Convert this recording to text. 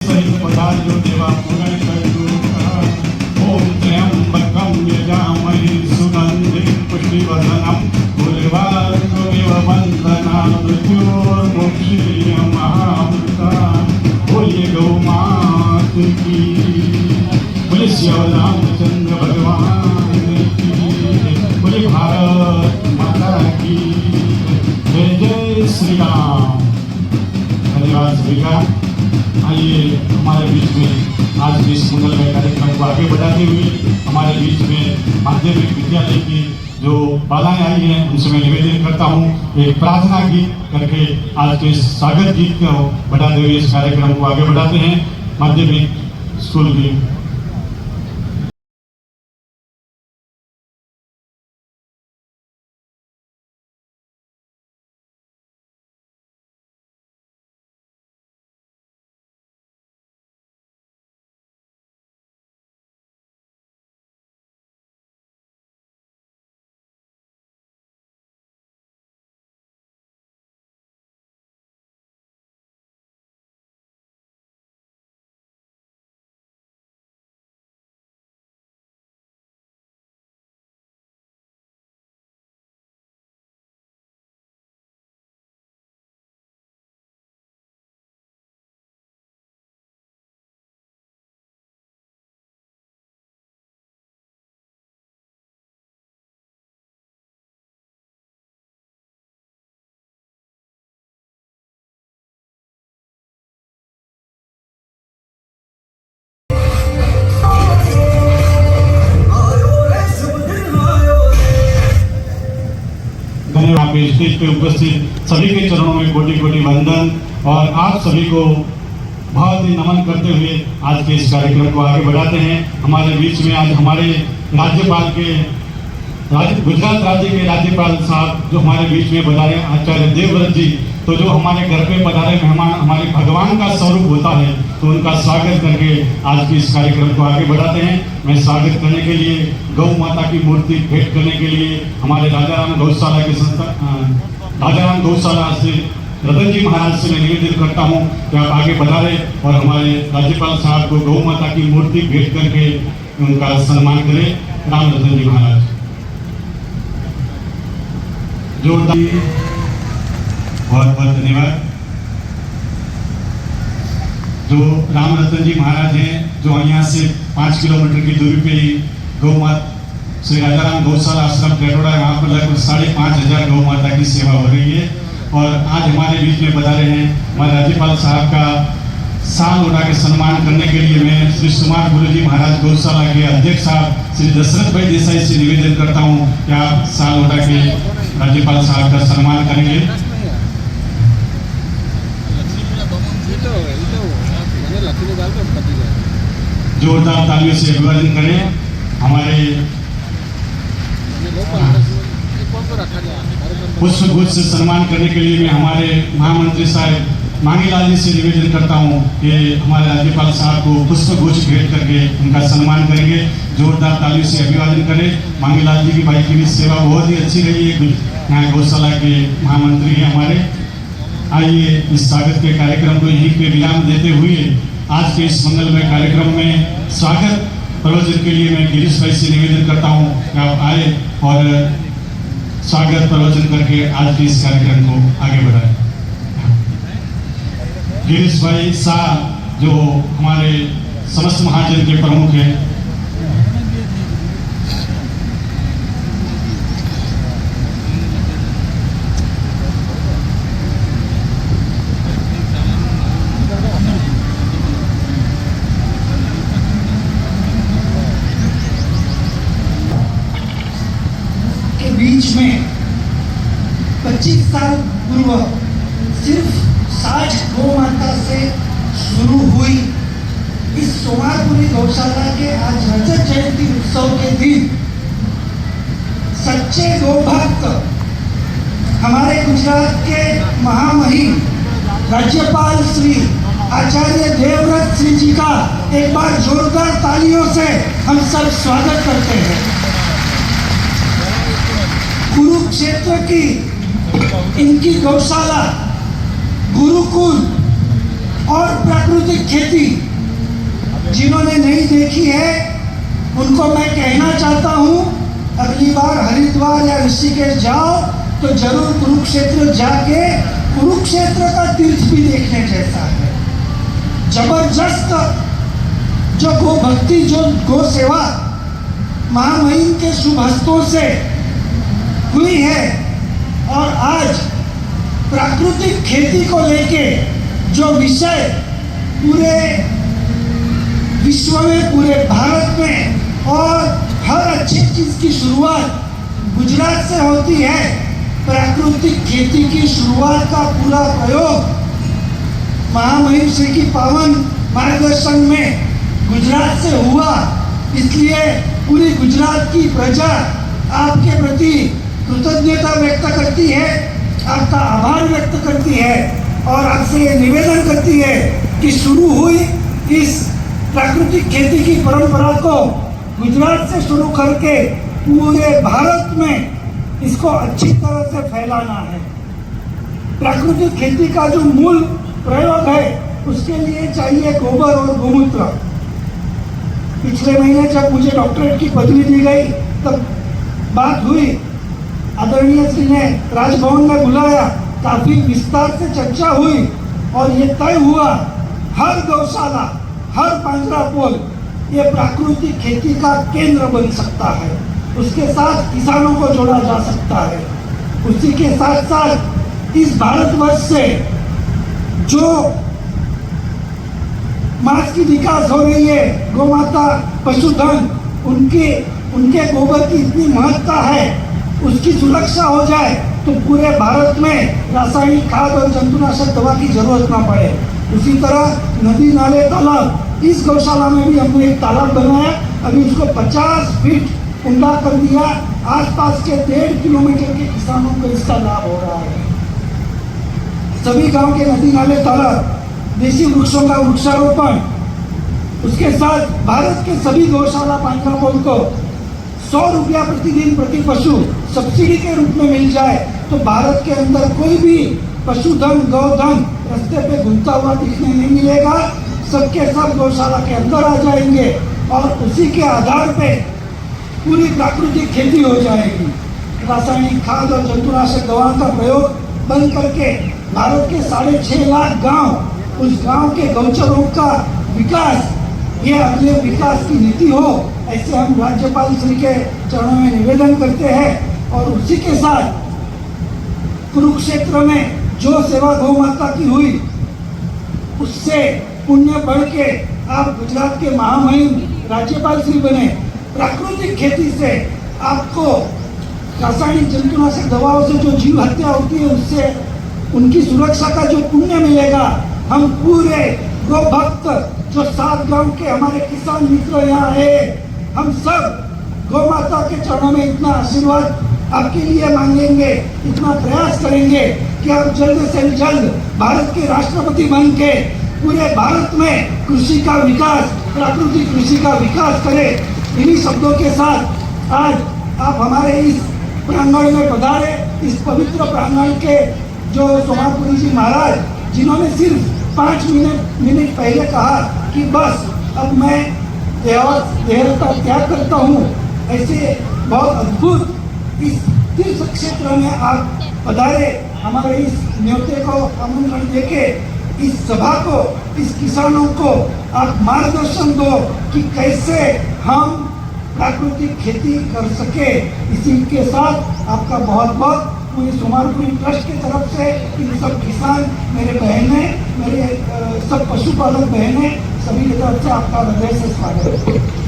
सहित पधार्यो देवा पूर्ण करतु ओम त्र्यंबकं यजामहे सुगंधिं पुष्टिवर्धनम् उर्वारुकमिव बन्धनान् मृत्योर्मुक्षीयमामृतात्। बोलिए गौ मात की, बोले श्याम रामचंद्र भगवान की, बोले भारत माता की जय जय श्री राम। धन्यवाद सभी का। आइए हमारे बीच में आज के इस मंगलमय कार्यक्रम को आगे बढ़ाते हुए हमारे बीच में माध्यमिक विद्यालय की जो बाधाएं आई हैं उनसे मैं निवेदन करता हूँ एक प्रार्थना गीत करके आज के स्वागत गीत को बढ़ाते हुए इस कार्यक्रम को आगे बढ़ाते हैं। माध्यमिक स्कूल की आप स्टेज पे उपस्थित सभी के चरणों में कोटि कोटि वंदन और आप सभी को बहुत ही नमन करते हुए आज के इस कार्यक्रम को आगे बढ़ाते हैं। हमारे बीच में आज हमारे राज्यपाल के गुजरात राज्य के राज्यपाल साहब जो हमारे बीच में पधारे आचार्य देवव्रत जी, तो जो हमारे घर पे पधारे मेहमान हमारे भगवान का स्वरूप होता है, तो उनका स्वागत करके आज के इस कार्यक्रम को आगे बढ़ाते हैं। मैं स्वागत करने के लिए गौ माता की मूर्ति भेंट करने के लिए हमारे राजाराम गौशाला के राजाराम गौशाला से रतन जी महाराज से मैं निवेदन करता हूँ कि आप आगे बढ़ाए और हमारे राज्यपाल साहब को गौ माता की मूर्ति भेंट करके उनका सम्मान करें। राम रतन जी महाराज जोरदार बहुत बहुत धन्यवाद। जो राम रतन जी महाराज हैं जो यहाँ से 5 किलोमीटर की दूरी पे ही गौ माता श्री राजाराम गौशाला आश्रम टेटोड़ा है, वहाँ पर लगभग 5,500 गौ माता की सेवा हो रही है। और आज हमारे बीच में पधारे हैं हमारे राज्यपाल साहब का साल उड़ा के सम्मान करने के लिए मैं श्री सुमार गुरु जी महाराज गौशाला के अध्यक्ष साहब श्री दशरथ भाई देसाई से निवेदन करता हूँ कि आप साल उड़ा के राज्यपाल साहब का सम्मान करेंगे। जोरदार तालियों से अभिवादन करें। हमारे पुष्प गुच्छ से सम्मान करने के लिए मैं हमारे महामंत्री साहब मांगीलाल जी से निवेदन करता हूं कि हमारे राज्यपाल साहब को पुष्प गुच्छ भेंट करके उनका सम्मान करेंगे। जोरदार तालियों से अभिवादन करें। मांगीलाल जी की भाई की भी सेवा बहुत ही अच्छी रही है, यहाँ गौशाला के महामंत्री हैं हमारे। आइए इस स्वागत के कार्यक्रम को यहीं पे विराम देते हुए आज के इस मंगलमय कार्यक्रम में स्वागत प्रवचन के लिए मैं गिरीश भाई से निवेदन करता हूं कि आप आए और स्वागत प्रवचन करके आज के इस कार्यक्रम को आगे बढ़ाएं। गिरीश भाई शाह जो हमारे समस्त महाजन के प्रमुख हैं, बीच में 25 साल पूर्व सिर्फ 60 गौ माता से शुरू हुई इस सोमारपुरी गौशाला के आज रजत जयंती उत्सव के दिन सच्चे गौ भक्त हमारे गुजरात के महामहिम राज्यपाल श्री आचार्य देवव्रत श्री जी का एक बार जोरदार तालियों से हम सब स्वागत करते हैं। कुरुक्षेत्र की इनकी गौशाला गुरुकुल और प्राकृतिक खेती जिन्होंने नहीं देखी है उनको मैं कहना चाहता हूँ, अगली बार हरिद्वार या ऋषिकेश जाओ तो जरूर कुरुक्षेत्र जाके कुरुक्षेत्र का तीर्थ भी देखने जैसा है। जबरदस्त जो गो भक्ति, जो गो सेवा महामहिम के शुभ हस्तों से हुई है, और आज प्राकृतिक खेती को लेके जो विषय पूरे विश्व में, पूरे भारत में, और हर अच्छी चीज की शुरुआत गुजरात से होती है। प्राकृतिक खेती की शुरुआत का पूरा प्रयोग महामहिम श्री की पावन मार्गदर्शन में गुजरात से हुआ। इसलिए पूरी गुजरात की प्रजा आपके प्रति कृतज्ञता व्यक्त करती है, आपका आभार व्यक्त करती है, और आपसे ये निवेदन करती है कि शुरू हुई इस प्राकृतिक खेती की परंपरा को गुजरात से शुरू करके पूरे भारत में इसको अच्छी तरह से फैलाना है। प्राकृतिक खेती का जो मूल प्रयोग है उसके लिए चाहिए गोबर और गोमूत्र। पिछले महीने जब मुझे डॉक्टरेट की पदवी दी गई तब बात हुई, आदरणीय श्री ने राजभवन में बुलाया, काफी विस्तार से चर्चा हुई और ये तय हुआ हर गौशाला, हर पांजरापोल ये प्राकृतिक खेती का केंद्र बन सकता है। उसके साथ किसानों को जोड़ा जा सकता है। उसी के साथ साथ इस भारतवर्ष से जो मांस की विकास हो रही है, गोमाता, पशुधन, उनके गोबर की इतनी महत्ता है, उसकी सुरक्षा हो जाए तो पूरे भारत में रासायनिक खाद और जंतुनाशक दवा की जरूरत ना पड़े। उसी तरह नदी, नाले, तालाब, इस गौशाला में भी हमने एक तालाब बनाया, अभी उसको 50 फीट ऊंडा कर दिया। आसपास के 1.5 किलोमीटर के किसानों को इसका लाभ हो रहा है। सभी गांव के नदी, नाले, तालाब, देशी वृक्षों का वृक्षारोपण, उसके साथ भारत के सभी गौशाला, पांजरापोल को 100 रुपया प्रतिदिन प्रति पशु सब्सिडी के रूप में मिल जाए तो भारत के अंदर कोई भी पशुधन, गौधन रास्ते पे घूमता हुआ दिखने नहीं मिलेगा। सबके सब गौशाला के अंदर आ जाएंगे और उसी के आधार पे पूरी प्राकृतिक खेती हो जाएगी। रासायनिक खाद और जंतुनाशक दवाओं का प्रयोग बंद करके भारत के 6.5 लाख गांव, उस गांव के गौचरों का विकास, ये अगले विकास की नीति हो, ऐसे हम राज्यपाल श्री के चरणों में निवेदन करते हैं। और उसी के साथ कुरुक्षेत्र में जो सेवा गौ माता की हुई उससे पुण्य बढ़ के आप गुजरात के महामहिम राज्यपाल श्री बने। प्राकृतिक खेती से आपको रासायनिक जंतुनाशक दवाओं से जो जीव हत्या होती है उससे उनकी सुरक्षा का जो पुण्य मिलेगा, हम पूरे गौ भक्त जो 7 गांव के हमारे किसान मित्र यहाँ है, हम सब गौ माता के चरणों में इतना आशीर्वाद आपके लिए मांगेंगे, इतना प्रयास करेंगे कि आप जल्द से जल्द भारत के राष्ट्रपति बन के पूरे भारत में कृषि का विकास, प्राकृतिक कृषि का विकास करें। इन्हीं शब्दों के साथ आज आप हमारे इस प्रांगण में पधारे, इस पवित्र प्रांगण के जो सोमापुरी जी महाराज, जिन्होंने सिर्फ 5 मिनट पहले कहा कि बस अब मैं देहता त्याग करता हूँ, ऐसे बहुत अद्भुत इस तीर्थ क्षेत्र में आप पधारे, हमारे इस न्योते को आमंत्रण देके इस सभा को, इस किसानों को आप मार्गदर्शन दो कि कैसे हम प्राकृतिक खेती कर सके। इसी के साथ आपका बहुत बहुत पूरी सोमापुरी ट्रस्ट की तरफ से इन सब किसान, मेरे बहनें, मेरे सब पशुपालक बहनें, सभी की तरफ से आपका हृदय से स्वागत है।